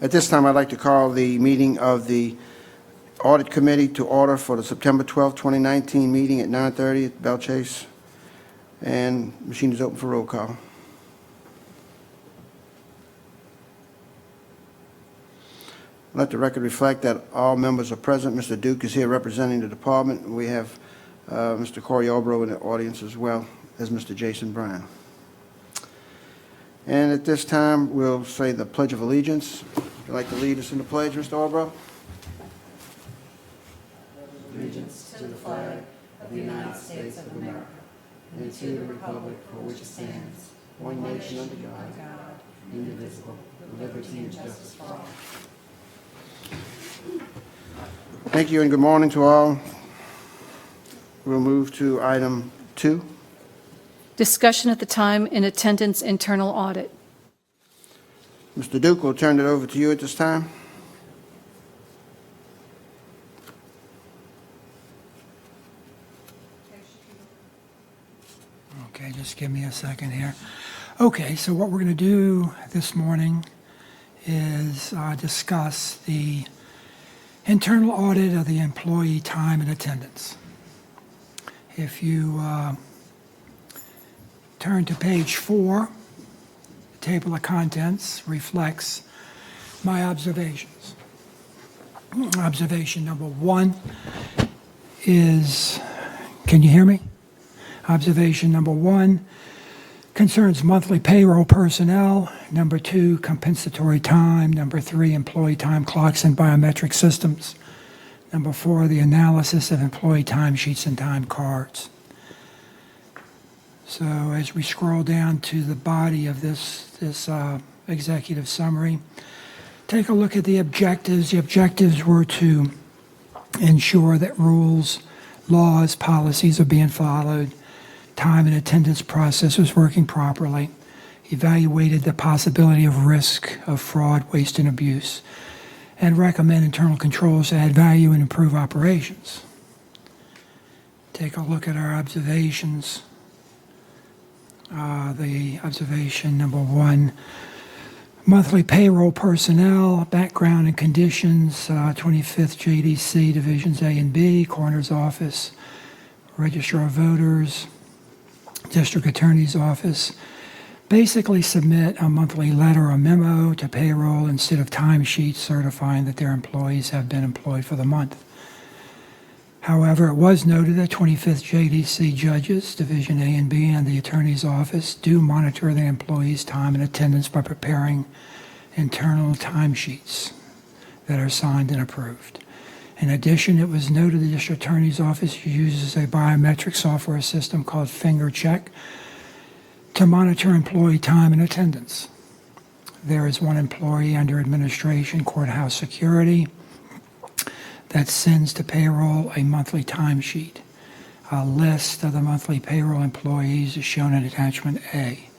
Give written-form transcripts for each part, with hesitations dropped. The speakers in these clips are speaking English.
At this time, I'd like to call the meeting of the Audit Committee to order for the September 12, 2019 meeting at 9:30 at Bell Chase. And machine is open for roll call. Let the record reflect that all members are present. Mr. Duke is here representing the department. We have Mr. Corey Obro in the audience as well as Mr. Jason Brown. And at this time, we'll say the Pledge of Allegiance. Would you like to lead us in the pledge, Mr. Obro? Allegiance to the flag of the United States of America and to the republic for which it stands, one nation under God, indivisible, with liberty and justice for all. Thank you and good morning to all. We'll move to item 2. Discussion at the time in attendance internal audit. Mr. Duke, we'll turn it over to you at this time. Okay, just give me a second here. Okay, so what we're going to do this morning is discuss the internal audit of the employee time and attendance. If you turn to page 4, the table of contents reflects my observations. Observation number 1 is, can you hear me? Observation number 1 concerns monthly payroll personnel. Number 2, compensatory time. Number 3, employee time clocks and biometric systems. Number 4, the analysis of employee timesheets and time cards. So as we scroll down to the body of this executive summary, take a look at the objectives. The objectives were to ensure that rules, laws, policies are being followed, time and attendance process was working properly, evaluated the possibility of risk of fraud, waste, and abuse, and recommend internal controls to add value and improve operations. Take a look at our observations. The observation number 1, monthly payroll personnel, background and conditions, 25th JDC, Divisions A and B, Coroner's Office, Registrar of Voters, District Attorney's Office, basically submit a monthly letter or memo to payroll instead of timesheets certifying that their employees have been employed for the month. However, it was noted that 25th JDC judges, Division A and B, and the Attorney's Office do monitor their employees' time and attendance by preparing internal timesheets that are signed and approved. In addition, it was noted the District Attorney's Office uses a biometric software system called FingerCheck to monitor employee time and attendance. There is one employee under administration, courthouse security, that sends to payroll a monthly timesheet. A list of the monthly payroll employees is shown in attachment A.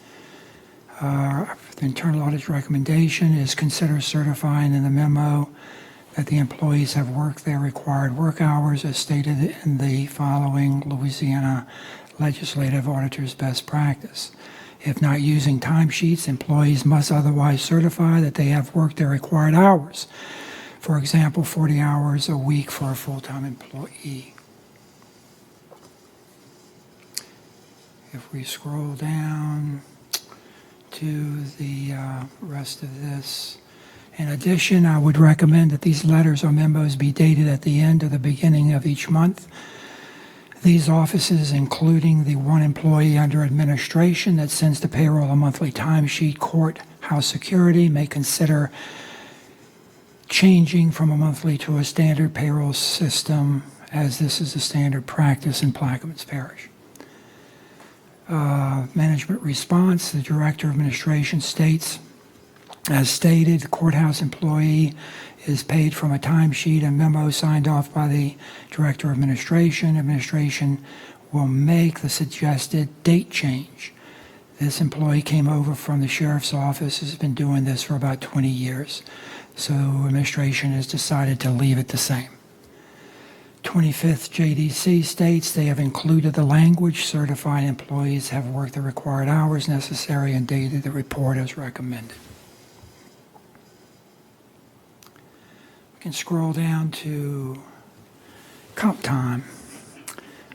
The internal audit's recommendation is consider certifying in the memo that the employees have worked their required work hours as stated in the following Louisiana Legislative Auditor's Best Practice. If not using timesheets, employees must otherwise certify that they have worked their required hours. For example, 40 hours a week for a full-time employee. If we scroll down to the rest of this, in addition, I would recommend that these letters or memos be dated at the end or the beginning of each month. These offices, including the one employee under administration that sends to payroll a monthly timesheet, courthouse security, may consider changing from a monthly to a standard payroll system, as this is a standard practice in Plaquemines Parish. Management response, the Director of Administration states, as stated, the courthouse employee is paid from a timesheet and memo signed off by the Director of Administration. Administration will make the suggested date change. This employee came over from the Sheriff's Office, has been doing this for about 20 years. So administration has decided to leave it the same. 25th JDC states they have included the language certifying employees have worked the required hours necessary and dated the report as recommended. can scroll down to comp time.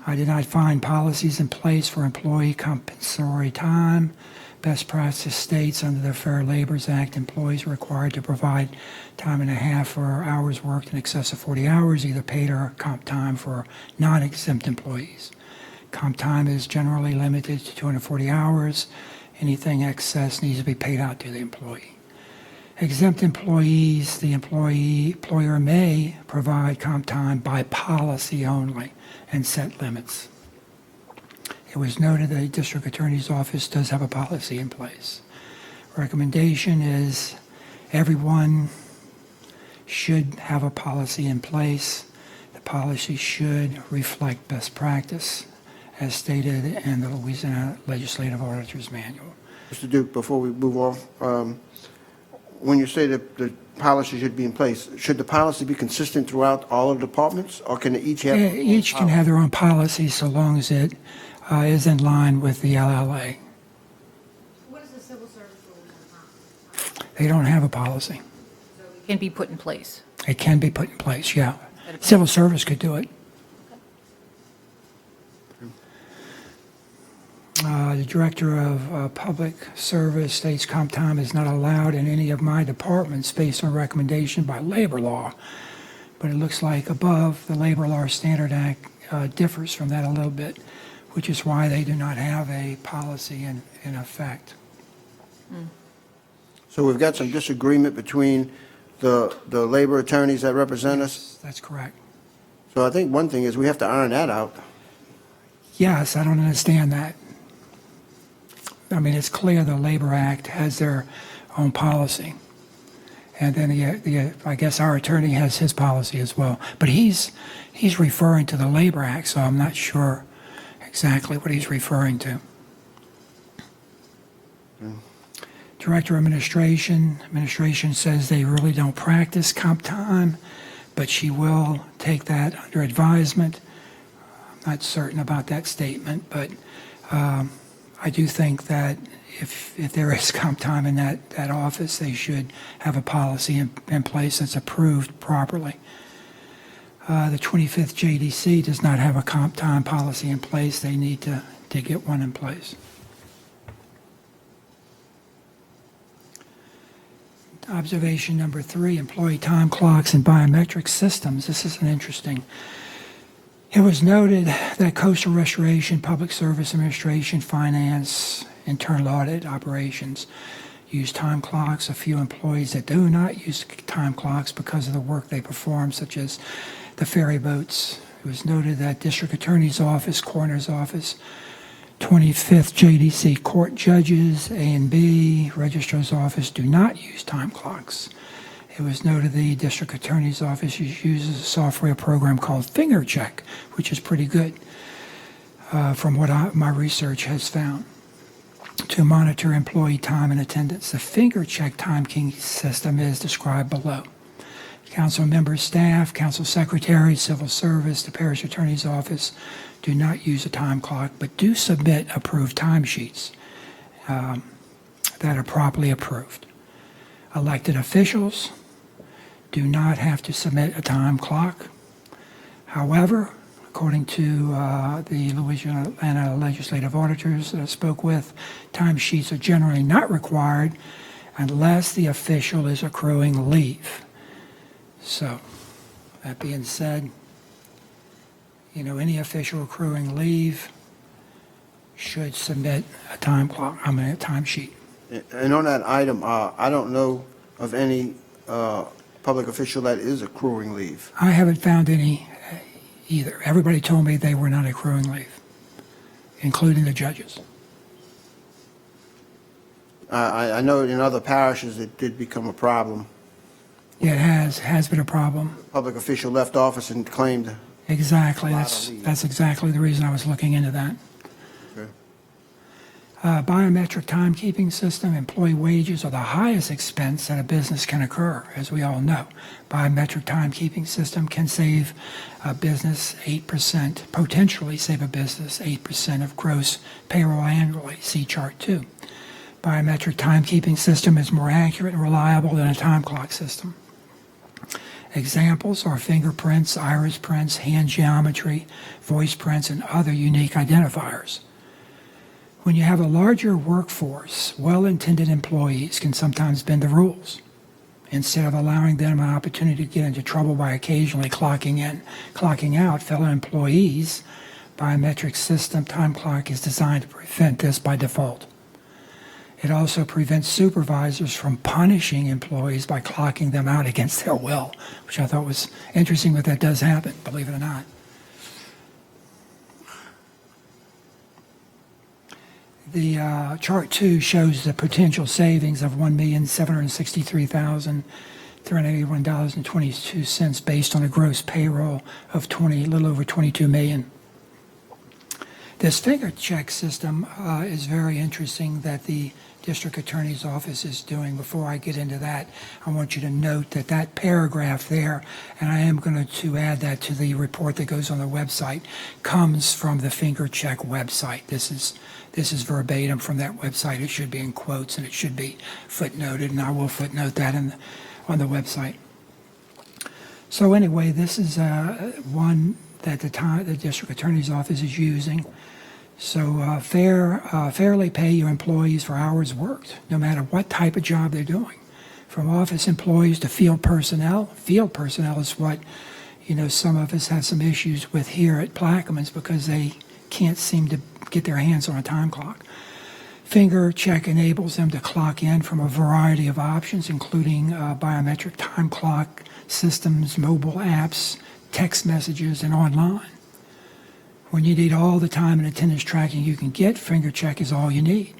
I did not find policies in place for employee compensatory time. Best practice states under the Fair Labor Act, employees are required to provide time and a half for hours worked in excess of 40 hours, either paid or comp time for non-exempt employees. Comp time is generally limited to 240 hours. Anything excess needs to be paid out to the employee. Exempt employees, the employer may provide comp time by policy only and set limits. It was noted that the District Attorney's Office does have a policy in place. Recommendation is everyone should have a policy in place. The policy should reflect best practice as stated in the Louisiana Legislative Auditor's Manual. Mr. Duke, before we move on, when you say that the policy should be in place, should the policy be consistent throughout all of the departments, or can they each have? Each can have their own policy so long as it is in line with the LLA. What is the civil service rules on time? They don't have a policy. Can be put in place. It can be put in place, yeah. Civil service could do it. The Director of Public Service states comp time is not allowed in any of my departments based on recommendation by labor law. But it looks like above, the Labor Law Standard Act differs from that a little bit, which is why they do not have a policy in effect. So we've got some disagreement between the labor attorneys that represent us. That's correct. So I think one thing is we have to iron that out. Yes, I don't understand that. I mean, it's clear the Labor Act has their own policy. And then I guess our attorney has his policy as well. But he's referring to the Labor Act, so I'm not sure exactly what he's referring to. Director of Administration says they really don't practice comp time, but she will take that under advisement. I'm not certain about that statement, but I do think that if there is comp time in that office, they should have a policy in place that's approved properly. The 25th JDC does not have a comp time policy in place. They need to get one in place. Observation number 3, employee time clocks and biometric systems. This is an interesting. It was noted that Coastal Restoration, Public Service Administration, Finance, Internal Audit Operations use time clocks. A few employees that do not use time clocks because of the work they perform, such as the ferry boats. It was noted that District Attorney's Office, Coroner's Office, 25th JDC Court Judges, A and B, Registrar's Office do not use time clocks. It was noted the District Attorney's Office uses a software program called FingerCheck, which is pretty good from what my research has found, to monitor employee time and attendance. The FingerCheck timekeeping system is described below. Council members, staff, council secretary, civil service, the parish attorney's office do not use a time clock, but do submit approved timesheets that are properly approved. Elected officials do not have to submit a time clock. However, according to the Louisiana Legislative Auditors that I spoke with, timesheets are generally not required unless the official is accruing leave. So, that being said, any official accruing leave should submit a timesheet. And on that item, I don't know of any public official that is accruing leave. I haven't found any either. Everybody told me they were not accruing leave, including the judges. I know in other parishes it did become a problem. Yeah, it has been a problem. Public official left office and claimed. Exactly. That's exactly the reason I was looking into that. Okay. Biometric timekeeping system, employee wages are the highest expense that a business can incur, as we all know. Biometric timekeeping system can save a business 8%, potentially save a business 8% of gross payroll annually. See Chart 2. Biometric timekeeping system is more accurate and reliable than a time clock system. Examples are fingerprints, iris prints, hand geometry, voice prints, and other unique identifiers. When you have a larger workforce, well-intended employees can sometimes bend the rules. Instead of allowing them an opportunity to get into trouble by occasionally clocking in, clocking out fellow employees, Biometric system time clock is designed to prevent this by default. It also prevents supervisors from punishing employees by clocking them out against their will, which I thought was interesting, but that does happen, believe it or not. The chart 2 shows the potential savings of $1,763,381.22 based on a gross payroll of a little over $22 million. This FingerCheck system is very interesting that the District Attorney's Office is doing. Before I get into that, I want you to note that that paragraph there, and I am going to add that to the report that goes on the website, comes from the FingerCheck website. This is verbatim from that website. It should be in quotes and it should be footnoted, and I will footnote that on the website. So anyway, this is one that the District Attorney's Office is using. So fairly pay your employees for hours worked, no matter what type of job they're doing. From office employees to field personnel. Field personnel is what, some of us have some issues with here at Plaquemines because they can't seem to get their hands on a time clock. FingerCheck enables them to clock in from a variety of options, including biometric time clock systems, mobile apps, text messages, and online. When you need all the time and attendance tracking you can get, FingerCheck is all you need.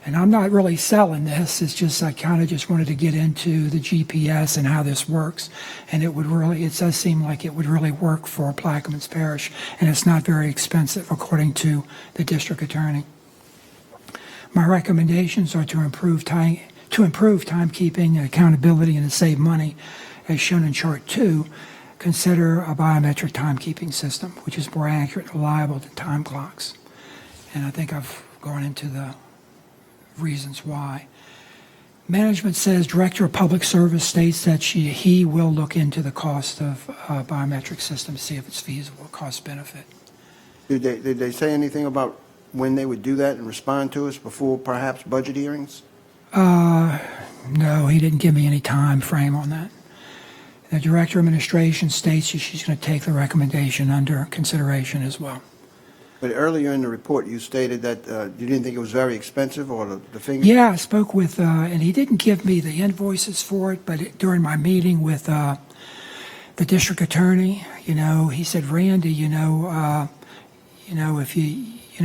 And I'm not really selling this. It's just I kind of just wanted to get into the GPS and how this works. And it does seem like it would really work for Plaquemines Parish, and it's not very expensive, according to the district attorney. My recommendations are to improve timekeeping and accountability and to save money, as shown in Chart 2. Consider a biometric timekeeping system, which is more accurate and reliable than time clocks. And I think I've gone into the reasons why. Management says Director of Public Service states that he will look into the cost of biometric systems, see if it's feasible, cost benefit. Did they say anything about when they would do that and respond to us before perhaps budget hearings? No, he didn't give me any time frame on that. The Director of Administration states that she's going to take the recommendation under consideration as well. But earlier in the report, you stated that you didn't think it was very expensive, or the finger. Yeah, I spoke with, and he didn't give me the invoices for it, but during my meeting with the district attorney, he said, Randy, if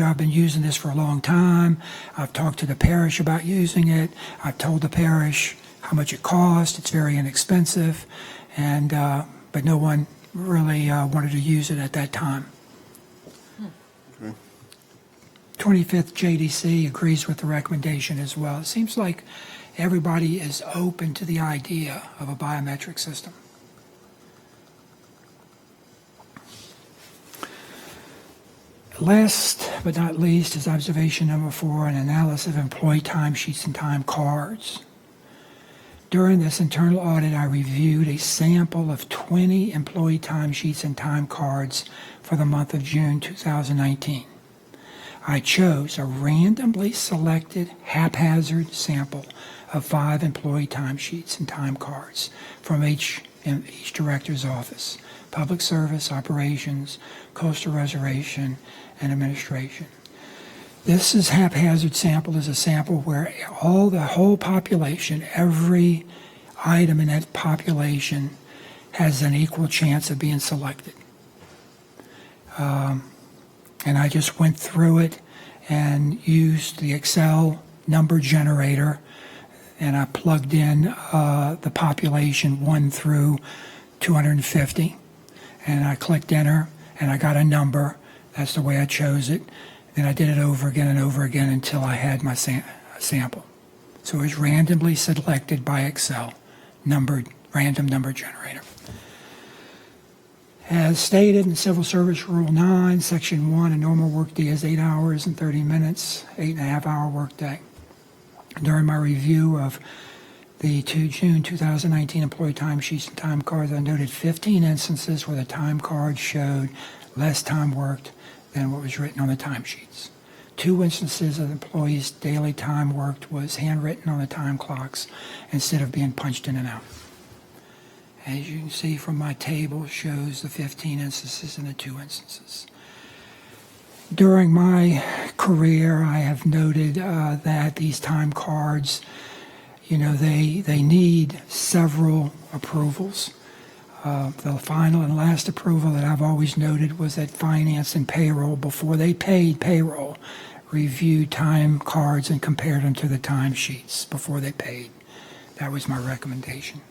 I've been using this for a long time. I've talked to the parish about using it. I've told the parish how much it costs. It's very inexpensive, and but no one really wanted to use it at that time. 25th JDC agrees with the recommendation as well. It seems like everybody is open to the idea of a biometric system. Last but not least is observation number 4, an analysis of employee timesheets and time cards. During this internal audit, I reviewed a sample of 20 employee timesheets and time cards for the month of June 2019. I chose a randomly selected haphazard sample of 5 employee timesheets and time cards from each director's office: Public Service, Operations, Coastal Reservation, and Administration. This is haphazard sample is a sample where the whole population, every item in that population has an equal chance of being selected. And I just went through it and used the Excel number generator, and I plugged in the population 1 through 250, and I clicked enter, and I got a number. That's the way I chose it. Then I did it over again and over again until I had my sample. So it was randomly selected by Excel, random number generator. As stated in Civil Service Rule 9, Section 1, a normal workday is 8 hours and 30 minutes, 8.5-hour workday. During my review of The June 2019 employee timesheets and time cards, I noted 15 instances where the time card showed less time worked than what was written on the timesheets. 2 instances of employees' daily time worked was handwritten on the time clocks instead of being punched in and out. As you can see from my table, it shows the 15 instances and the 2 instances. During my career, I have noted that these time cards, they need several approvals. The final and last approval that I've always noted was that Finance and Payroll, before they paid Payroll, reviewed time cards and compared them to the timesheets before they paid. That was my recommendation.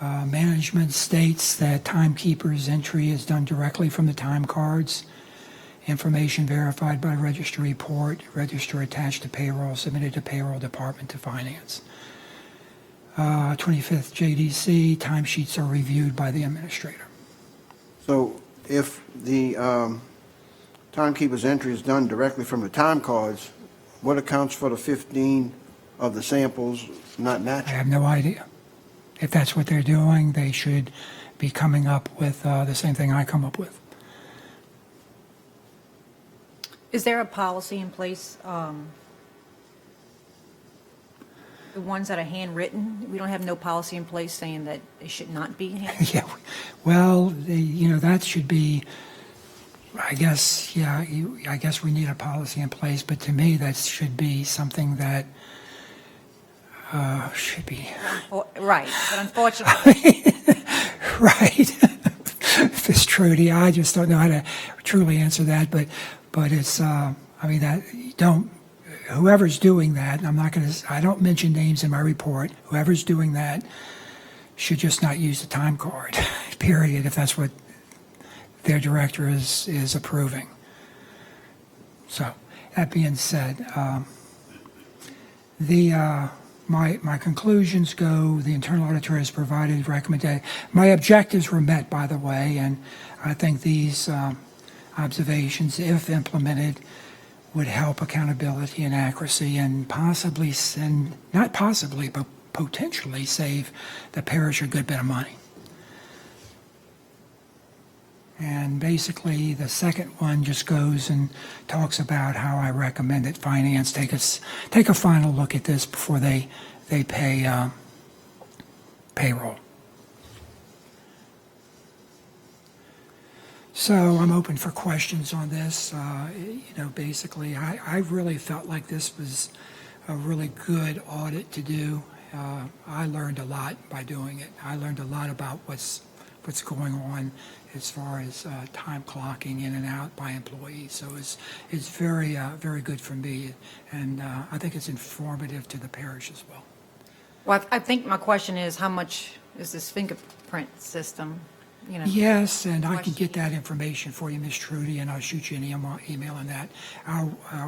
Management states that timekeeper's entry is done directly from the time cards. Information verified by register report, register attached to payroll, submitted to payroll department to finance. 25th JDC, timesheets are reviewed by the administrator. So if the timekeeper's entry is done directly from the time cards, what accounts for the 15 of the samples not I matching? have no idea. If that's what they're doing, they should be coming up with the same thing I come up with. Is there a policy in place, the ones that are handwritten, we don't have no policy in place saying that they should not be handwritten? Yeah, well, that should be, I guess, I guess we need a policy in place, but to me, that should be something that should be. Right, but unfortunately, Right. Miss Trudy, I just don't know how to truly answer that, but it's, whoever's doing that, I don't mention names in my report, whoever's doing that should just not use the time card, period, if that's what their director is approving. So, that being said, my conclusions go, the internal auditor has provided recommendation. My objectives were met, by the way, and I think these observations, if implemented, would help accountability and accuracy and possibly, and not possibly, but potentially save the parish a good bit of money. And basically, the second one just goes and talks about how I recommend that finance take a final look at this before they pay payroll. So I'm open for questions on this. Basically, I really felt like this was a really good audit to do. I learned a lot by doing it. I learned a lot about what's going on as far as time clocking in and out by employees. So it's very, very good for me, and I think it's informative to the parish as well. well, I think my question is, how much is this fingerprint system, Yes, and I can get that information for you, Ms. Trudy, and I'll shoot you an email on that.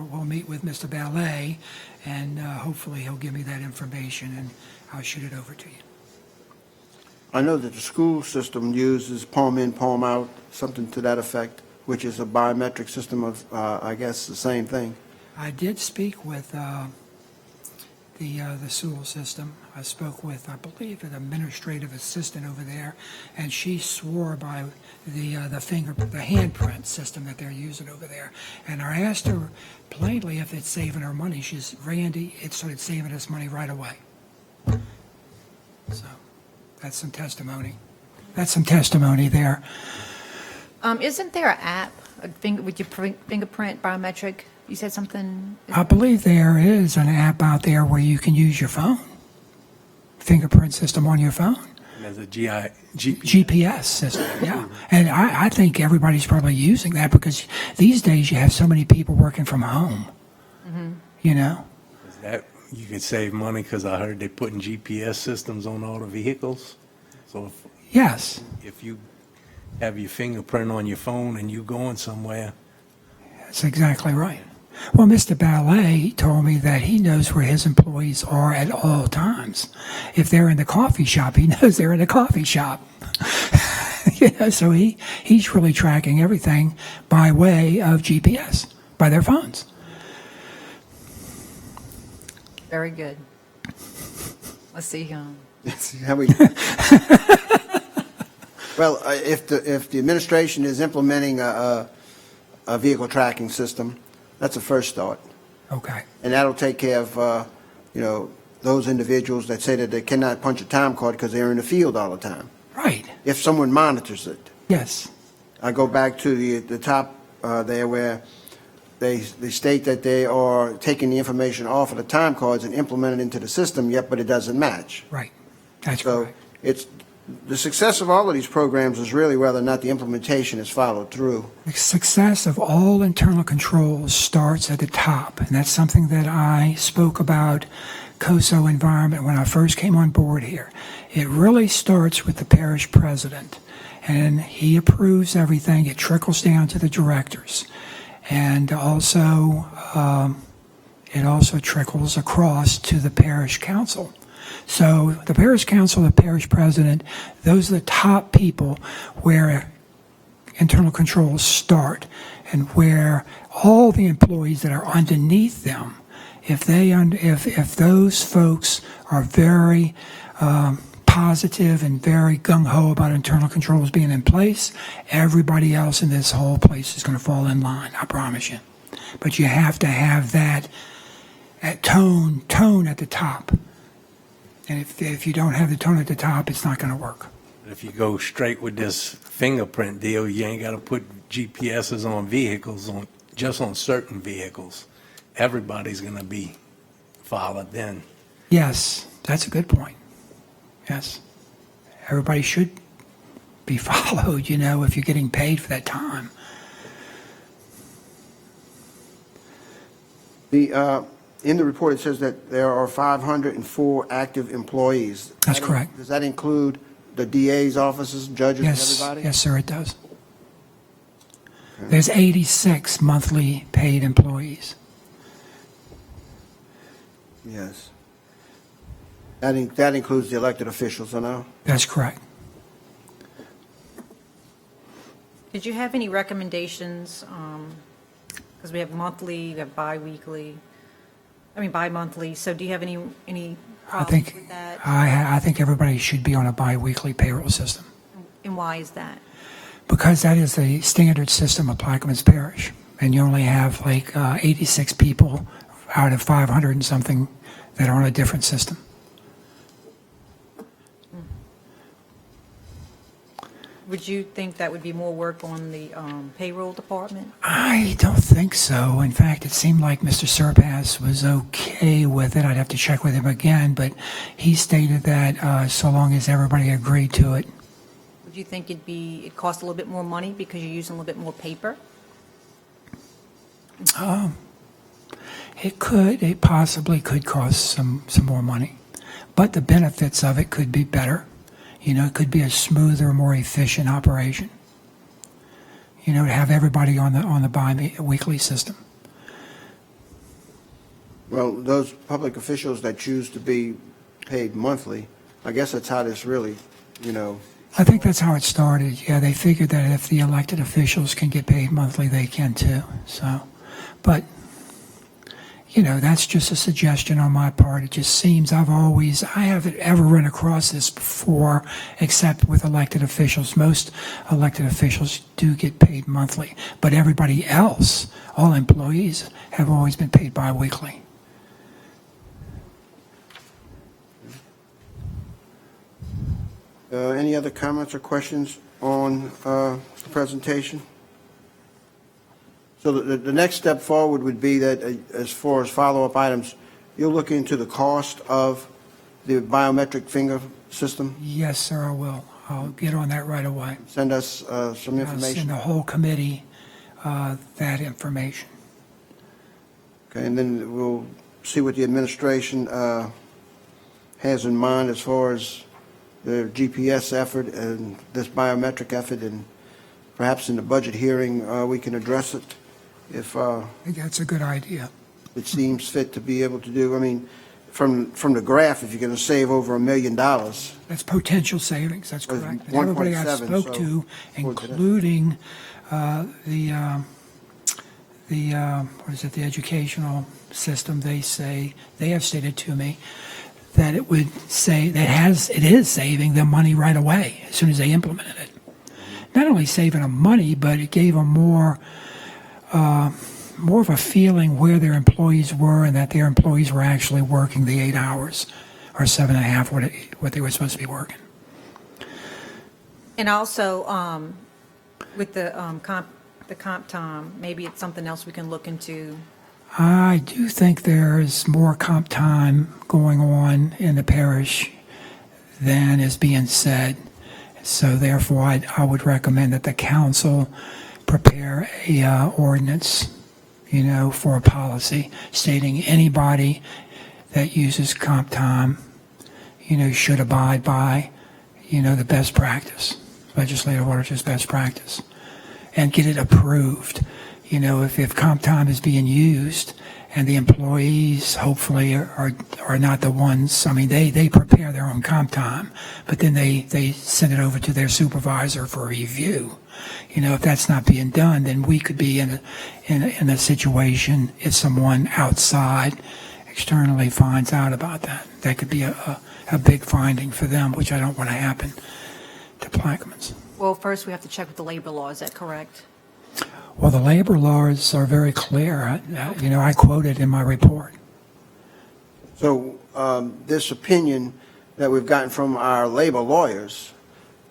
We'll meet with Mr. Ballet, and hopefully he'll give me that information, and I'll shoot it over to you. I know that the school system uses palm in, palm out, something to that effect, which is a biometric system of, I guess, the same thing. I did speak with the Sewell system. I spoke with, I believe, an administrative assistant over there, and she swore by the handprint system that they're using over there. And I asked her plainly if it's saving her money. She's, Randy, it started saving us money right away. So that's some testimony. That's some testimony there. isn't there an app, with your fingerprint biometric? You said something? I believe there is an app out there where you can use your phone, fingerprint system on your phone. There's a GPS system, yeah. And I think everybody's probably using that because these days you have so many people working from home, Is that you can save money because I heard they're putting GPS systems on all the vehicles. So Yes, if you have your fingerprint on your phone and you going somewhere, that's exactly right. Well, Mr. Ballet told me that he knows where his employees are at all times. If they're in the coffee shop, he knows they're in the coffee shop. So he's really tracking everything by way of GPS, by their phones. Very good. Let's see. How we- Well, if the administration is implementing a vehicle tracking system, that's a first start. Okay. And that'll take care of, those individuals that say that they cannot punch a time card because they're in the field all the time. Right. If someone monitors it. Yes. I go back to the top there where they state that they are taking the information off of the time cards and implement it into the system, yet, but it doesn't match. Right. That's So correct. it's, the success of all of these programs is really whether or not the implementation is followed through. The success of all internal controls starts at the top, and that's something that I spoke about COSO environment when I first came on board here. It really starts with the parish president, and he approves everything. It trickles down to the directors, and also it also trickles across to the parish council. So the parish council, the parish president, those are the top people where internal controls start, and where all the employees that are underneath them, if those folks are very positive and very gung-ho about internal controls being in place, everybody else in this whole place is going to fall in line, I promise you. But you have to have that tone at the top. And if you don't have the tone at the top, it's not going to work. If you go straight with this fingerprint deal, you ain't got to put GPSs on vehicles, just on certain vehicles. Everybody's going to be followed then. Yes, that's a good point. Yes. Everybody should be followed, if you're getting paid for that time. In the report, it says that there are 504 active employees. That's correct. Does that include the DA's offices, judges, and Yes, everybody? yes, sir, it does. There's 86 monthly paid employees. Yes. That includes the elected officials, I know? That's correct. Did you have any recommendations? Because we have monthly, we have bi-monthly. So do you have any I problems think with that? I think everybody should be on a biweekly payroll system, And why is that? because that is the standard system of Plaquemines Parish, and you only have like 86 people out of 500 and something that are on a different system. Would you think that would be more work on the payroll department? I don't think so. In fact, it seemed like Mr. Surpass was okay with it. I'd have to check with him again, but he stated that so long as everybody agreed to it. Would you think it'd cost a little bit more money because you're using a little bit more paper? It possibly could cost some more money, but the benefits of it could be better. It could be a smoother, more efficient operation. To have everybody on the bi-weekly system. Well, those public officials that choose to be paid monthly, I guess that's how this really, I think that's how it started. Yeah, they figured that if the elected officials can get paid monthly, they can too. So, but that's just a suggestion on my part. It just seems I haven't ever run across this before, except with elected officials. Most elected officials do get paid monthly, but everybody else, all employees, have always been paid biweekly. Any other comments or questions on the presentation? So the next step forward would be that as far as follow-up items, you'll look into the cost of the biometric finger system? Yes, sir, I will. I'll get on that right away. Send us some I'll send information? the whole committee that information. Okay, and then we'll see what the administration has in mind as far as their GPS effort and this biometric effort, and perhaps in the budget hearing, we can address it if I think that's a good idea. it seems fit to be able to do. I mean, from the graph, if you're going to save over $1 million, That's potential savings, that's Well, correct. And 1.7, everybody I spoke so to, towards it. including the, the educational system, they have stated to me that it would say it is saving them money right away as soon as they implemented it. Not only saving them money, but it gave them more of a feeling where their employees were and that their employees were actually working the 8 hours or 7.5, what they were supposed to be working. And also, with the comp time, maybe it's something else we can look into. I do think there's more comp time going on in the parish than is being said. So therefore, I would recommend that the council prepare a ordinance, for a policy stating anybody that uses comp time, should abide by, the best practice, legislative order's best practice, and get it approved. If comp time is being used and the employees hopefully are not the ones, they prepare their own comp time, but then they send it over to their supervisor for review. If that's not being done, then we could be in a situation if someone outside externally finds out about that. That could be a big finding for them, which I don't want to happen to Plaquemines. Well, first we have to check with the labor law. Is that correct? Well, the labor laws are very clear. I quoted in my report. So this opinion that we've gotten from our labor lawyers,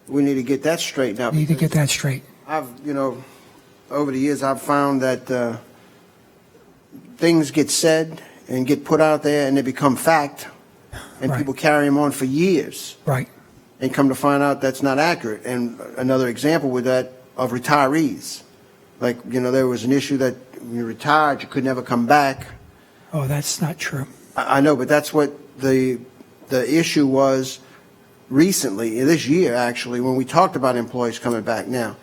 we need to get that straightened out. We need to get that straight. I've, over the years, I've found that things get said and get put out there and they become fact, and Right. people carry them on for years Right. and come to find out that's not accurate. And another example with that of retirees. Like, there was an issue that when you retired, you could never come back. Oh, that's not true. I know, but that's what the issue was recently, this year actually, when we talked about employees coming back. Now,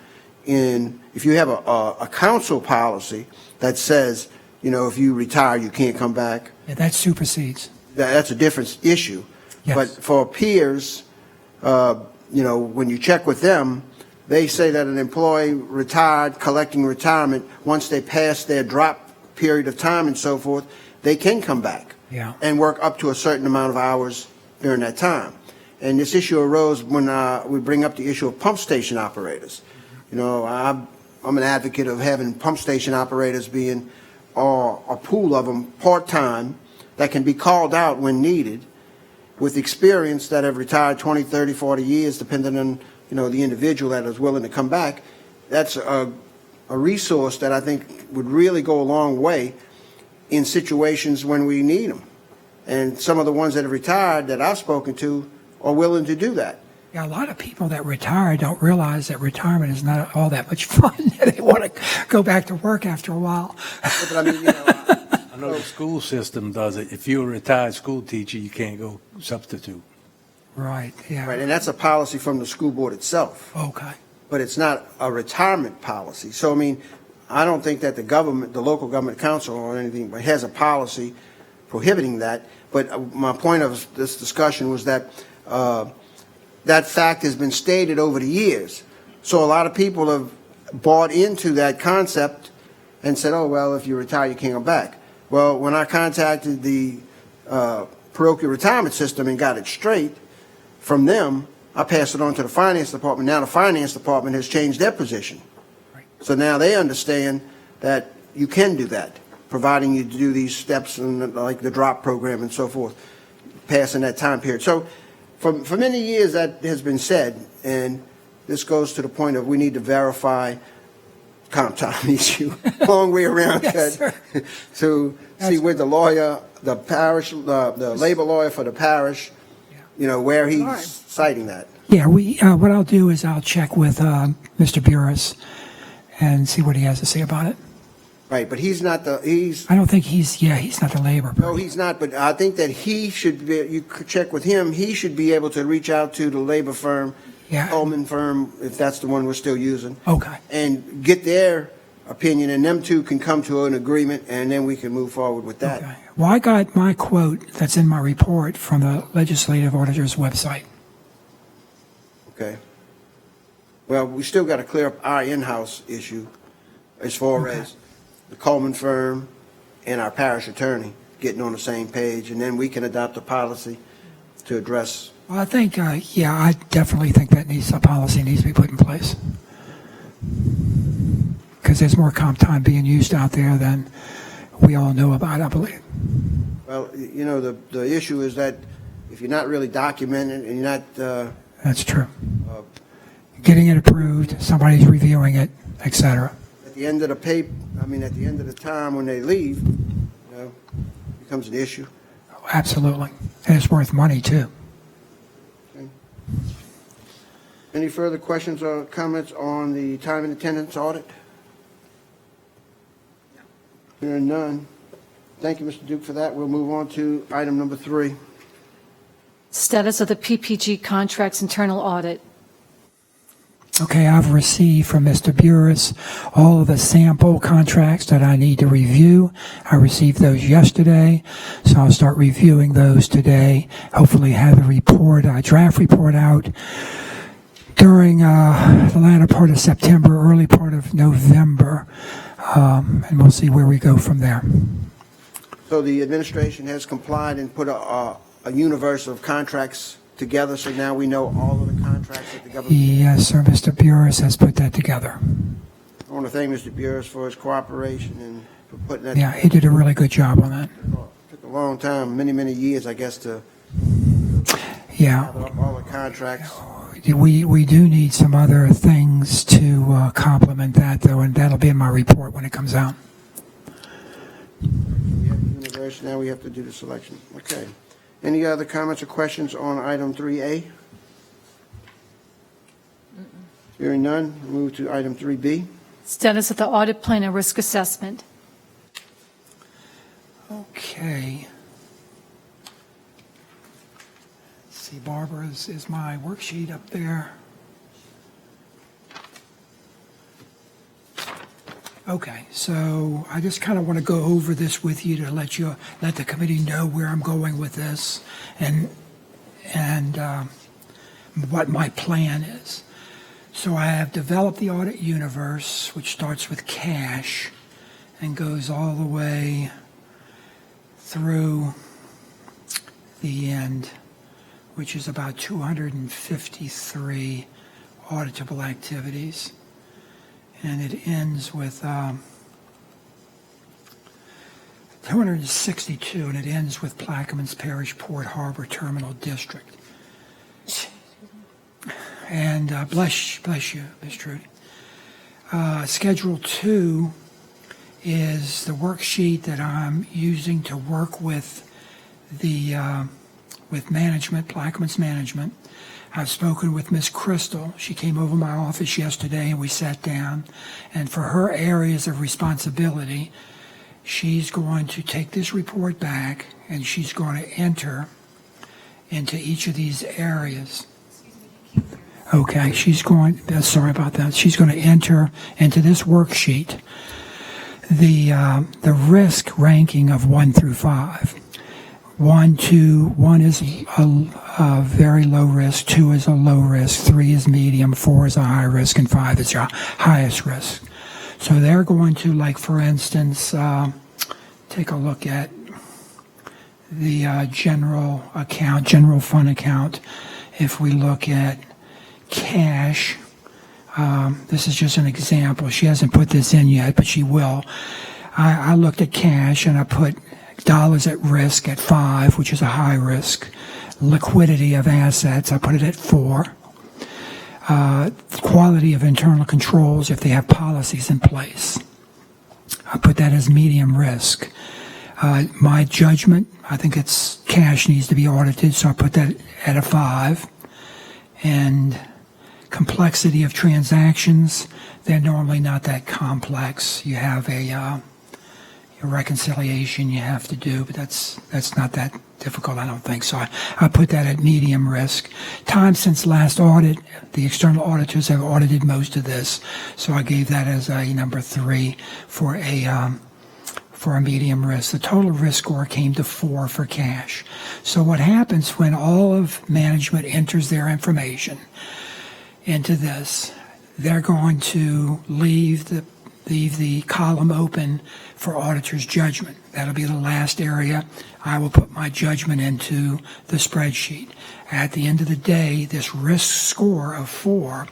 if you have a council policy that says, if you retire, you can't come back, Yeah, that supersedes. that's a different issue. Yes. But for peers, when you check with them, they say that an employee retired, collecting retirement, once they pass their drop period of time and so forth, they can come back Yeah. and work up to a certain amount of hours during that time. And this issue arose when we bring up the issue of pump station operators. I'm an advocate of having pump station operators being a pool of them part-time that can be called out when needed with experience that have retired 20, 30, 40 years, depending on the individual that is willing to come back. That's a resource that I think would really go a long way in situations when we need them. And some of the ones that have retired that I've spoken to are willing to do that. Yeah, a lot of people that retire don't realize that retirement is not all that much fun. They want to go back to work after a while. But I mean, I know the school system does it. If you're a retired school teacher, you can't go substitute. Right, yeah. right, and that's a policy from the school board itself, Okay. but it's not a retirement policy. So, I don't think that the local government council or anything, but has a policy prohibiting that. But my point of this discussion was that that fact has been stated over the years. So a lot of people have bought into that concept and said, oh, well, if you retire, you can't go back. Well, when I contacted the parochial retirement system and got it straight from them, I passed it on to the finance department. Now the finance department has changed their position. Right. So now they understand that you can do that, providing you do these steps and like the drop program and so forth, passing that time period. So for many years that has been said, and this goes to the point of we need to verify comp time issue, long way around Yes, that, to see where the lawyer, the parish, the labor lawyer for the parish, where he's All right. citing that. Yeah, what I'll do is I'll check with Mr. Burris and see what he has to say about it. Right, but he's not I don't think he's not the labor no, person. he's not, but I think that he should be, you could check with him, he should be able to reach out to the labor firm, Yeah. Coleman firm, if that's the one we're still using, Okay. and get their opinion, and them two can come to an agreement, and then we can move forward with that. Okay. Well, I got my quote that's in my report from the legislative auditor's website. Okay. Well, we still got to clear up our in-house issue as far Okay. as the Coleman firm and our parish attorney getting on the same page, and then we can adopt a policy to address. Well, I think, yeah, I definitely think that a policy needs to be put in place. Because there's more comp time being used out there than we all know about, I believe. Well, you know, the issue is that if you're not really documenting and you're not, That's true. Getting it approved, somebody's reviewing it, et cetera. at the end of the at the end of the time when they leave, you know, becomes an issue. Absolutely. And it's worth money, too. Any further questions or comments on the time and attendance audit? Hearing none. Thank you, Mr. Duke, for that. We'll move on to item number 3. Status of the PPG contracts internal audit. Okay, I've received from Mr. Burris all of the sample contracts that I need to review. I received those yesterday, so I'll start reviewing those today. Hopefully have a report, a draft report out during the latter part of September, early part of November, and we'll see where we go from there. So the administration has complied and put a universe of contracts together, so now we know all of the contracts that the government. Yes, sir, Mr. Burris has put that together. I want to thank Mr. Burris for his cooperation and for putting that. Yeah, he did a really good job on that. Took a long time, many years, I guess, to Yeah. gather up all the contracts. We do need some other things to complement that, though, and that'll be in my report when it comes out. We have the universe, now we have to do the selection. Okay. Any other comments or questions on item 3A? Hearing none, we'll move to item 3B. Status of the audit plan and risk assessment. Okay. Let's see, Barbara, is my worksheet up there? Okay, so I just kind of want to go over this with you to let the committee know where I'm going with this and what my plan is. So I have developed the audit universe, which starts with cash and goes all the way through the end, which is about 253 auditable activities. And it ends with 262, and it ends with Plaquemines Parish Port Harbor Terminal District. And bless you, Ms. Trudy. Schedule 2 is the worksheet that I'm using to work with with management, Plaquemines management. I've spoken with Miss Crystal. She came over my office yesterday and we sat down. And for her areas of responsibility, she's going to take this report back and she's going to enter into each of these areas. Okay, sorry about that. She's going to enter into this worksheet the risk ranking of 1 through 5. 1 is a very low risk, 2 is a low risk, 3 is medium, 4 is a high risk, and 5 is your highest risk. So they're going to, like, for instance, take a look at the general fund account. If we look at cash, this is just an example. She hasn't put this in yet, but she will. I looked at cash and I put dollars at risk at 5, which is a high risk. Liquidity of assets, I put it at 4. Quality of internal controls, if they have policies in place, I put that as medium risk. My judgment, I think cash needs to be audited, so I put that at a 5. And complexity of transactions, they're normally not that complex. You have a reconciliation you have to do, but that's not that difficult, I don't think. So I put that at medium risk. Time since last audit, the external auditors have audited most of this, so I gave that as a number 3 for a medium risk. The total risk score came to 4 for cash. So what happens when all of management enters their information into this, they're going to leave leave the column open for auditor's judgment. That'll be the last area I will put my judgment into the spreadsheet. At the end of the day, this risk score of 4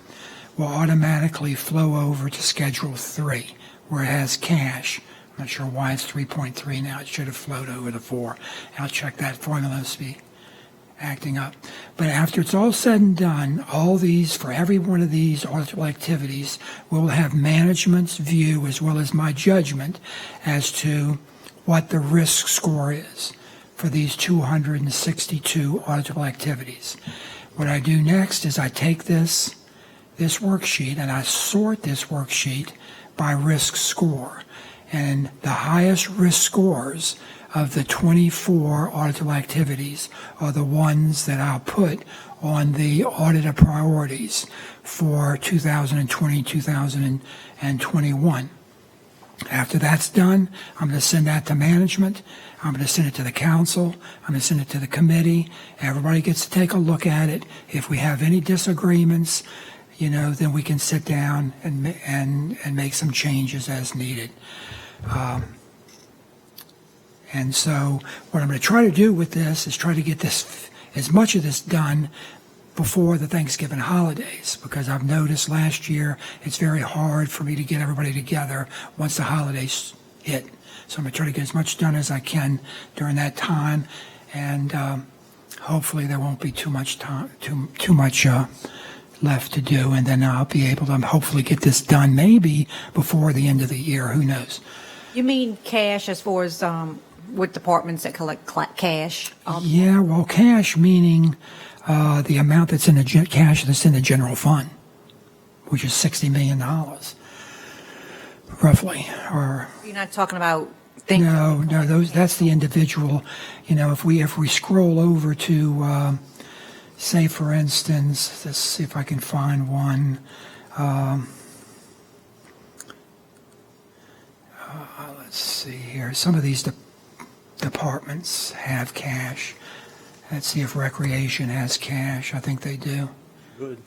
will automatically flow over to Schedule 3, where it has cash. I'm not sure why it's 3.3 now. It should have flowed over to 4. I'll check that formula to be acting up. But after it's all said and done, all these, for every one of these auditable activities, will have management's view as well as my judgment as to what the risk score is for these 262 auditable activities. What I do next is I take this worksheet and I sort this worksheet by risk score. And the highest risk scores of the 24 auditable activities are the ones that I'll put on the audit priorities for 2020, 2021. After that's done, I'm going to send that to management. I'm going to send it to the council. I'm going to send it to the committee. Everybody gets to take a look at it. If we have any disagreements, then we can sit down and make some changes as needed. And so what I'm going to try to do with this is try to get this, as much of this done before the Thanksgiving holidays, because I've noticed last year it's very hard for me to get everybody together once the holidays hit. So I'm going to try to get as much done as I can during that time, and hopefully there won't be too much time, too much left to do, and then I'll be able to hopefully get this done maybe before the end of the year. Who knows? You mean cash as far as with departments that collect cash? Yeah, well, cash meaning the amount that's in the cash that's in the general fund, which is $60 million, roughly. Or You're not talking about things? no, that's the individual. If we scroll over to say, for instance, let's see if I can find one. Let's see here. Some of these departments have cash. Let's see if recreation has cash. I think they do. Good.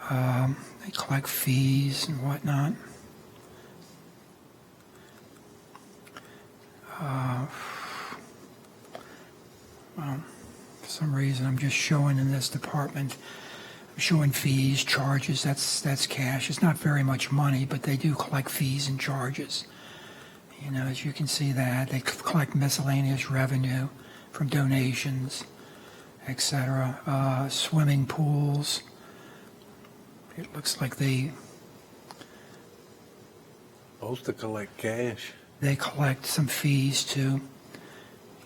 They collect fees and whatnot. Well, for some reason, I'm just showing in this department, I'm showing fees, charges. That's cash. It's not very much money, but they do collect fees and charges. As you can see that, they collect miscellaneous revenue from donations, etc. Swimming pools. It looks like they Supposed to collect cash. collect some fees too.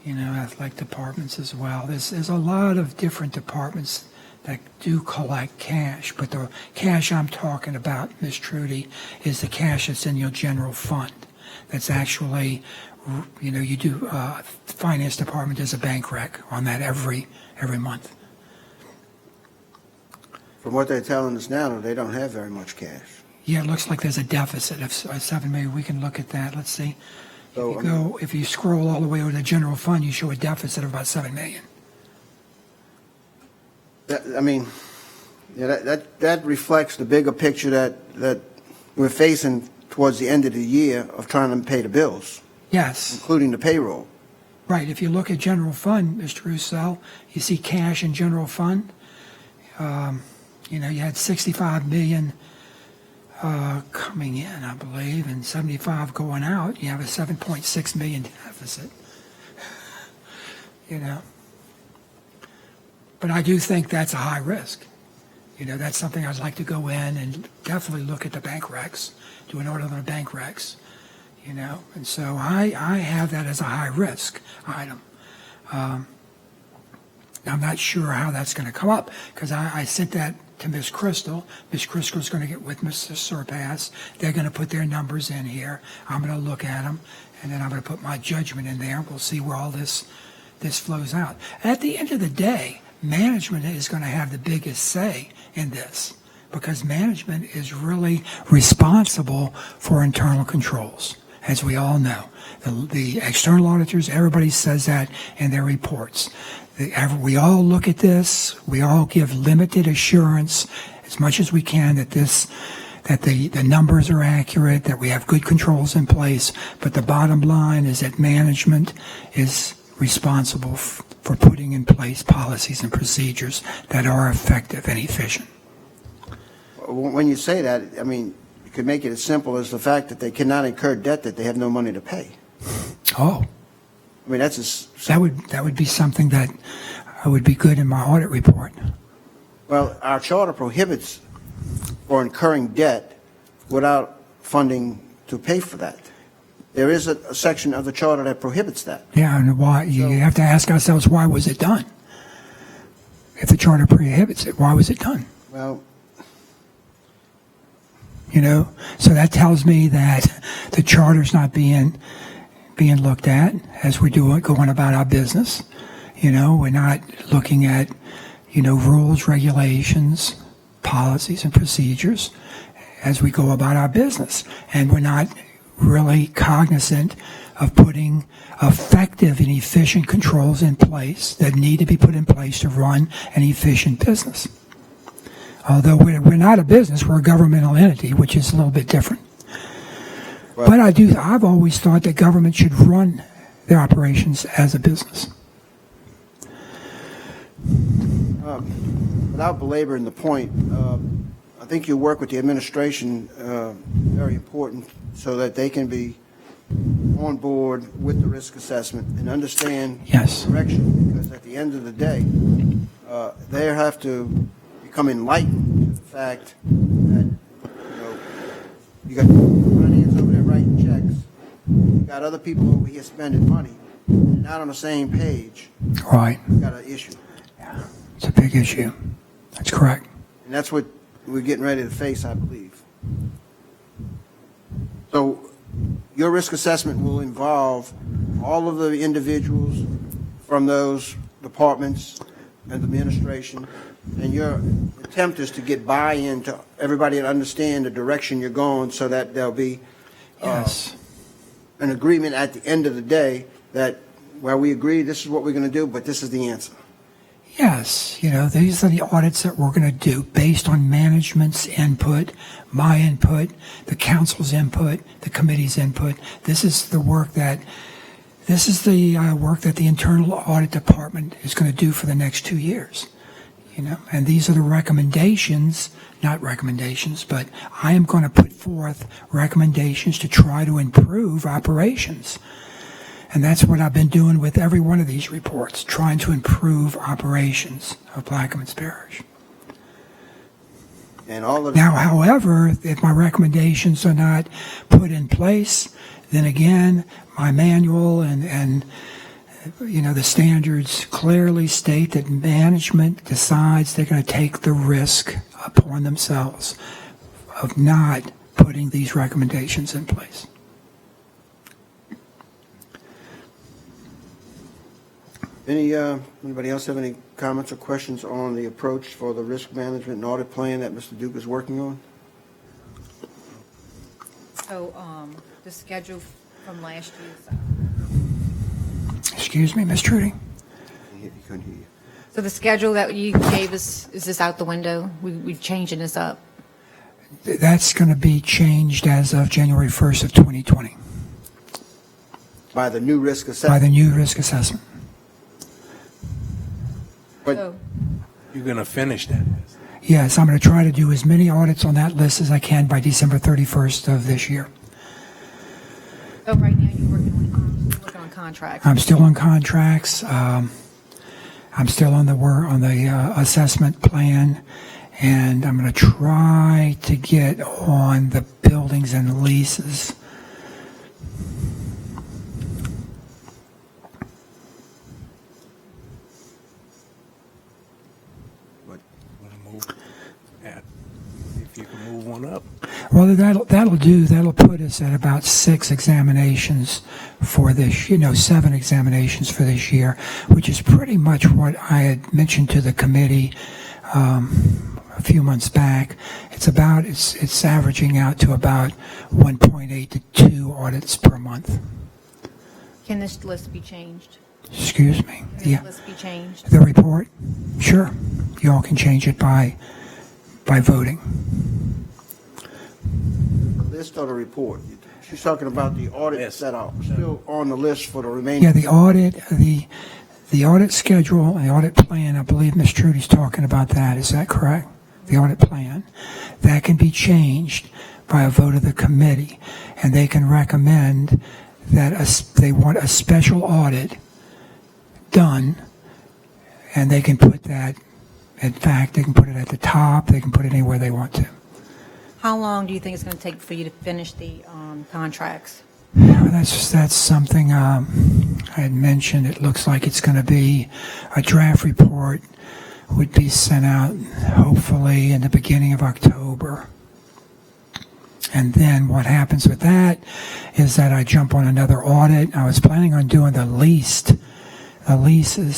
Athletic departments as well. There's a lot of different departments that do collect cash, but the cash I'm talking about, Ms. Trudy, is the cash that's in your general fund. That's actually, you do, the finance department does a bank rec on that every month. From what they're telling us now, they don't have very much cash. Yeah, it looks like there's a deficit of $7 million. We can look at that. Let's see. So, If you scroll all the way over to the general fund, you show a deficit of about $7 million. That reflects the bigger picture that we're facing towards the end of the year of trying to pay the bills, Yes. including the payroll. Right. If you look at general fund, Mr. Roussel, you see cash in general fund. You had 65 million coming in, I believe, and 75 going out. You have a 7.6 million deficit. But I do think that's a high risk. That's something I'd like to go in and definitely look at the bank recs, do an audit on the bank recs, and so I have that as a high risk item. I'm not sure how that's going to come up because I sent that to Ms. Crystal. Ms. Crystal's going to get with Mr. Surpass. They're going to put their numbers in here. I'm going to look at them, and then I'm going to put my judgment in there. We'll see where all this flows out. At the end of the day, management is going to have the biggest say in this because management is really responsible for internal controls, as we all know. The external auditors, everybody says that in their reports. We all look at this. We all give limited assurance as much as we can that this that the numbers are accurate, that we have good controls in place, but the bottom line is that management is responsible for putting in place policies and procedures that are effective and efficient. When you say that, I mean, you could make it as simple as the fact that they cannot incur debt that they have no money to pay. Oh, I mean, that's as, that would be something that would be good in my audit report. well, our charter prohibits for incurring debt without funding to pay for that. There is a section of the charter that prohibits that. Yeah, and why, you So- have to ask ourselves, why was it done? If the charter prohibits it, why was it done? Well, You know, so that tells me that the charter's not being looked at as we're going about our business. You know, we're not looking at, rules, regulations, policies, and procedures as we go about our business. And we're not really cognizant of putting effective and efficient controls in place that need to be put in place to run an efficient business. Although we're not a business, we're a governmental entity, which is a little bit different. Well- But I've always thought that government should run their operations as a business. without belaboring the point, I think your work with the administration very important so that they can be on board with the risk assessment and understand Yes. direction, because at the end of the day, they have to become enlightened to the fact that, you got finance over there writing checks, you got other people over here spending money, and not on the same page, Right. you got an issue. It's a big issue. That's correct. And that's what we're getting ready to face, I believe. So your risk assessment will involve all of the individuals from those departments and the administration, and your attempt is to get buy-in to everybody to understand the direction you're going so that there'll be Yes. an agreement at the end of the day that, well, we agree this is what we're going to do, but this is the answer. Yes, these are the audits that we're going to do based on management's input, my input, the council's input, the committee's input. This is the work that the internal audit department is going to do for the next 2 years. And these are the recommendations, not recommendations, but I am going to put forth recommendations to try to improve operations. And that's what I've been doing with every one of these reports, trying to improve operations of Plaquemines Parish. And all of Now, however, if my recommendations are not put in place, then again, my manual and the standards clearly state that management decides they're going to take the risk upon themselves of not putting these recommendations in place. Anybody else have any comments or questions on the approach for the risk management and audit plan that Mr. Duke is working on? So, the schedule from last year's, Excuse me, Ms. Trudy? He couldn't hear you. so the schedule that you gave us, is this out the window? We're changing this up? That's going to be changed as of January 1st of 2020 By the new risk by assessment. the new risk assessment. But So, You're going to finish that. Yes, I'm going to try to do as many audits on that list as I can by December 31st of this year. so right now you're working on contracts. I'm still on contracts. I'm still on the assessment plan, and I'm going to try to get on the buildings and leases. If you can move one up. Well, that'll put us at about 6 examinations for this, 7 examinations for this year, which is pretty much what I had mentioned to the committee a few months back. It's averaging out to about 1.8 to 2 audits per month. Can this list be changed? Excuse me. Can Yeah. this list be changed? The report? Sure. You all can change it by voting. list or the report? She's talking about the audit Yes. that are still on the list for the remaining. Yeah, the audit schedule, and the audit plan, I believe Ms. Trudy's talking about that. Is that correct? The audit plan. That can be changed by a vote of the committee, and they can recommend that they want a special audit done, and they can put that, in fact, they can put it at the top, they can put it anywhere they want to. How long do you think it's going to take for you to finish the contracts? That's something I had mentioned. It looks like it's going to be a draft report would be sent out hopefully in the beginning of October. And then what happens with that is that I jump on another audit. I was planning on doing the leases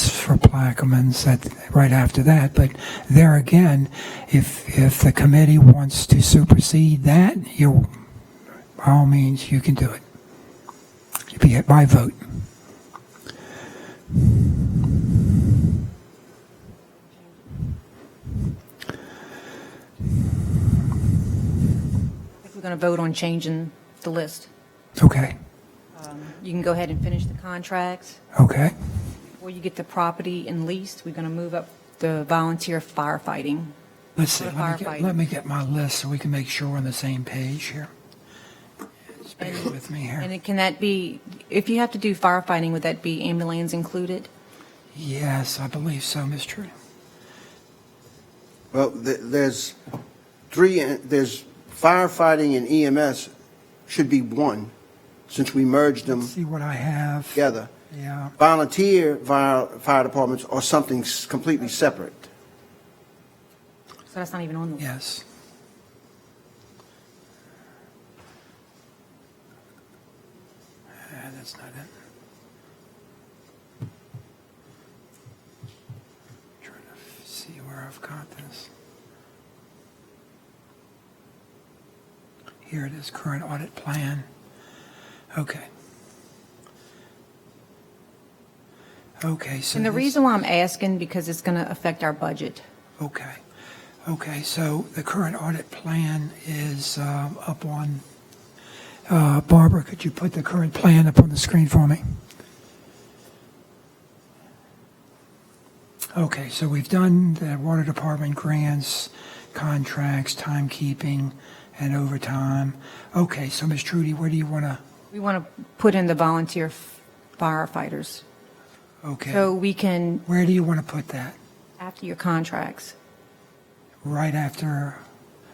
for Plaquemines right after that. But there again, if the committee wants to supersede that, by all means, you can do it. You'd be by vote. We're going to vote on changing the list. Okay. You can go ahead and finish the contracts. Okay. Before you get the property and leased, we're going to move up the volunteer firefighting. Let's see. For Let me get my list so we can make sure we're on the same page here. Just bear with me here. And can that be, if you have to do firefighting, would that be ambulance included? Yes, I believe so, Ms. Trudy. Well, there's firefighting and EMS should be one, since we merged them Let's see what I have. together. Yeah. Volunteer fire departments are something completely separate. So that's not even on the list. Yes. That's not it. Trying to see where I've got this. Here it is, current audit plan. Okay. Okay, so And the this- reason why I'm asking, because it's going to affect our budget. Okay. Okay, so the current audit plan is up on, Barbara, could you put the current plan up on the screen for me? Okay, so we've done the water department grants, contracts, timekeeping, and overtime. Okay, so Ms. Trudy, where do you want to, We want to put in the volunteer firefighters. okay. So we can, Where do you want to put that? after your contracts. Right after,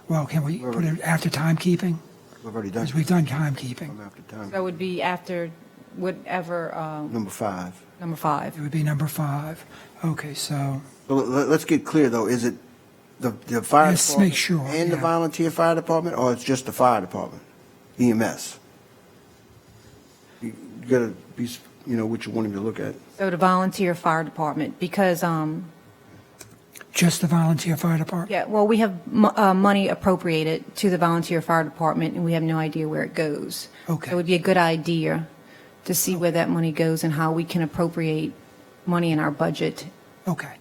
well, can we put it after timekeeping? We've already done. Because we've done timekeeping. After time. That would be after whatever, Number 5. number 5. It would be number 5. Okay, so, So let's get clear, though. Is it the fire Let's department make sure, and the yeah. volunteer fire department, or it's just the fire department, EMS? You got to be, what you want him to look at. So the volunteer fire department, because, just the volunteer fire department? yeah, well, we have money appropriated to the volunteer fire department, and we have no idea where it goes. Okay. So it would be a good idea to see where that money goes and how we can appropriate money in our budget Okay.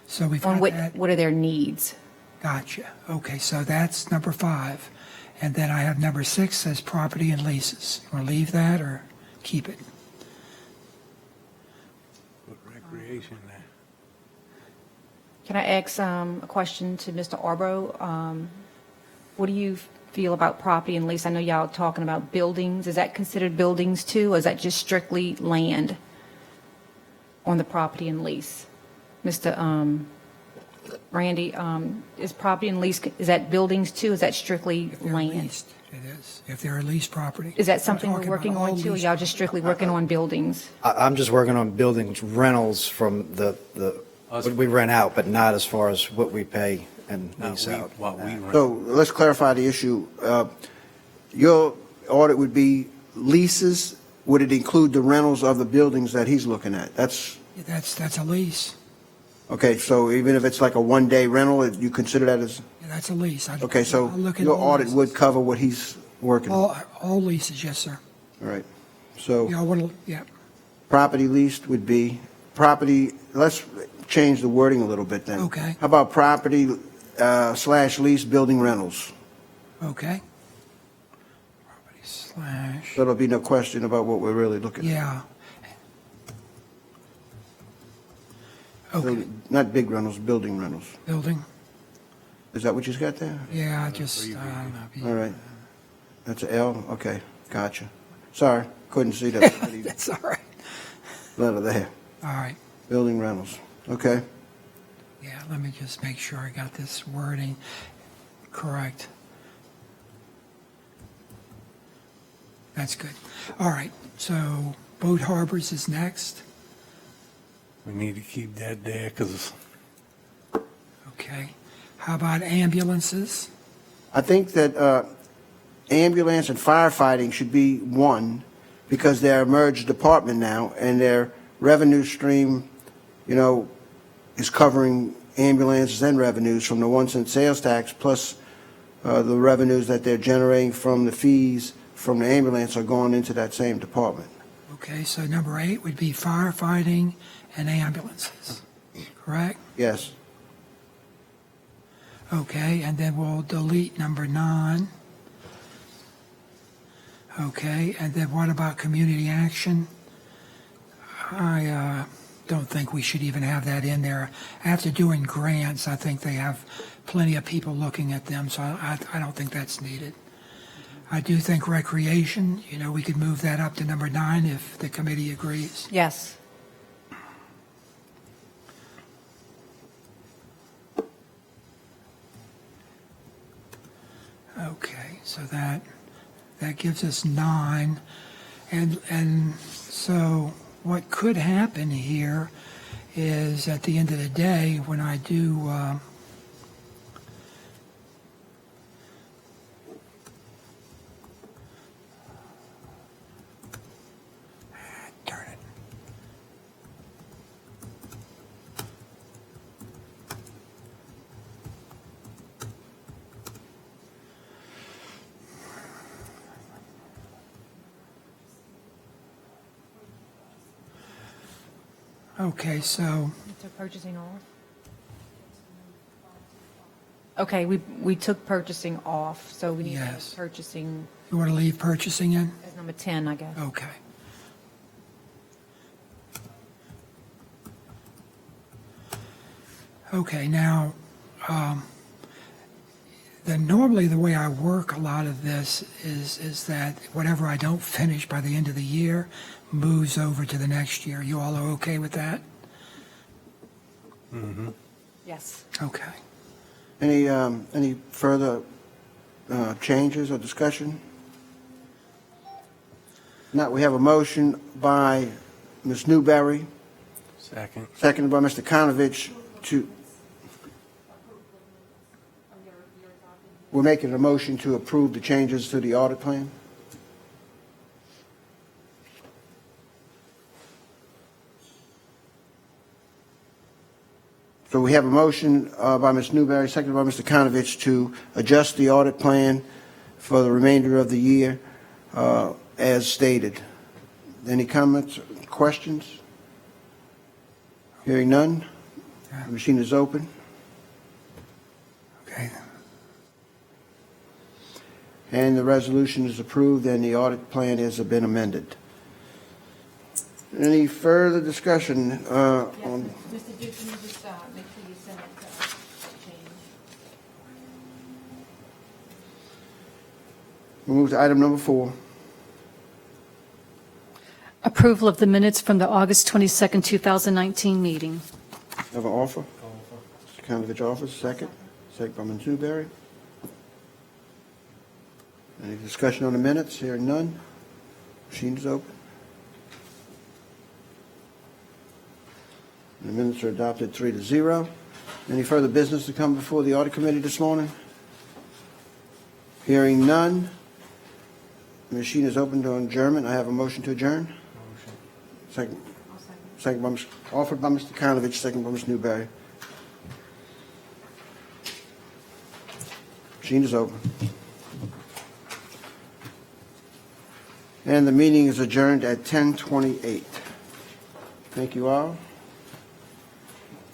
So we've on got that. what are their needs. Gotcha. Okay, so that's number 5. And then I have number 6 says property and leases. You want to leave that or keep it? Put recreation there. Can I ask a question to Mr. Arbro? What do you feel about property and lease? I know y'all talking about buildings. Is that considered buildings too, or is that just strictly land on the property and lease? Mr. Randy, is property and lease, is that buildings too? Is that strictly If they're land? leased, it is. If they're a leased property. Is that something we're talking working about on all too, or leased y'all just strictly working on buildings? I'm just working on buildings rentals from what we rent out, but not as far as what we pay and lease out. What we rent. So let's clarify the issue. Your audit would be leases. Would it include the rentals of the buildings that he's looking at? That's That's a lease. okay. So even if it's like a one-day rental, you consider that as Yeah, that's a lease. okay. So I'll look at your all audit leases. would cover what he's working on. All leases, yes, sir. All right. So Yeah, I want to, yeah. property leased would be property. Let's change the wording a little bit then. Okay. How about property / lease building rentals? Okay. slash, So there'll be no question about what we're really looking at. yeah. Okay, Not big rentals, building rentals. building, Is that what you got there? yeah, just, I don't know. All right. That's a L? Okay, gotcha. Sorry, couldn't see that That's all right. letter there. All right, Building rentals, okay. yeah, let me just make sure I got this wording correct. That's good. All right, so boat harbors is next. We need to keep that there because Okay. How about ambulances? I think that ambulance and firefighting should be one because they're a merged department now and their revenue stream, is covering ambulances and revenues from the 1 cent sales tax plus the revenues that they're generating from the fees from the ambulance are going into that same department. Okay, so number 8 would be firefighting and ambulances, correct? Yes. Okay, and then we'll delete number 9. Okay, and then what about community action? I don't think we should even have that in there. After doing grants, I think they have plenty of people looking at them, so I don't think that's needed. I do think recreation, we could move that up to number 9 if the committee agrees. Yes. Okay, so that gives us 9, and so what could happen here is at the end of the day, when I do darn it. Okay, so, Took purchasing off? Okay, we took purchasing off, so we need to Yes. have purchasing you want to leave purchasing in? as number 10, I guess. Okay. Okay, now, normally the way I work a lot of this is that whatever I don't finish by the end of the year moves over to the next year. You all are okay with that? Yes. Okay. Any further changes or discussion? Now, we have a motion by Ms. Newberry, second. seconded by Mr. Konovich to, we're making a motion to approve the changes to the audit plan? So we have a motion by Ms. Newberry, seconded by Mr. Konovich to adjust the audit plan for the remainder of the year as stated. Any comments, questions? Hearing none. Yeah. The machine is open. Okay. And the resolution is approved and the audit plan has been amended. Any further discussion on? Mr. Duke, can you just make sure you send it to us, change? We'll move to item number 4. Approval of the minutes from the August 22nd, 2019 meeting. Have an offer? Mr. Konovich offers, second. Second by Ms. Newberry. Any discussion on the minutes? Hearing none. Machine is open. The minutes are adopted 3-0. Any further business to come before the audit committee this morning? Hearing none. The machine is open to adjournment. I have a motion to adjourn. Second. Second by Ms. Offered by Mr. Konovich, second by Ms. Newberry. Machine is open. And the meeting is adjourned at 10:28. Thank you all.